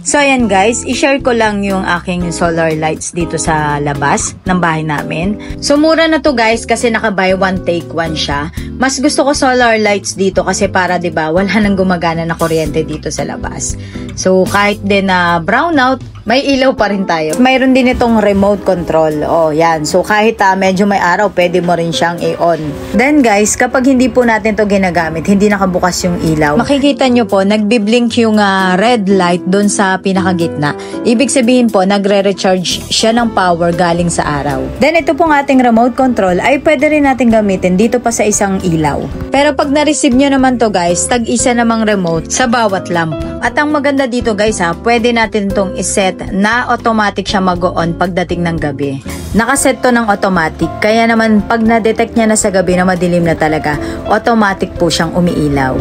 So ayan guys, i-share ko lang yung aking solar lights dito sa labas ng bahay namin. So mura na to guys kasi naka buy one take one siya. Mas gusto ko solar lights dito kasi para 'di ba wala nang gumagana na kuryente dito sa labas. So kahit din na brownout, may ilaw pa rin tayo. Mayroon din itong remote control. Oh, yan. So kahit medyo may araw, pwede mo rin siyang i-on. Then guys, kapag hindi po natin to ginagamit, hindi nakabukas yung ilaw. Makikita nyo po, nagbiblink yung red light doon sa pinakagitna. Ibig sabihin po, nagre-recharge siya ng power galing sa araw. Then ito pong ating remote control ay pwede rin natin gamitin dito pa sa isang ilaw. Pero pag na-receive nyo naman to guys, tag-isa namang remote sa bawat lamp. At ang maganda dito guys pwede natin tong iset na automatic siya mag-on pagdating ng gabi. Nakaset to ng automatic, kaya naman pag na-detect niya na sa gabi na madilim na talaga, automatic po siyang umiilaw.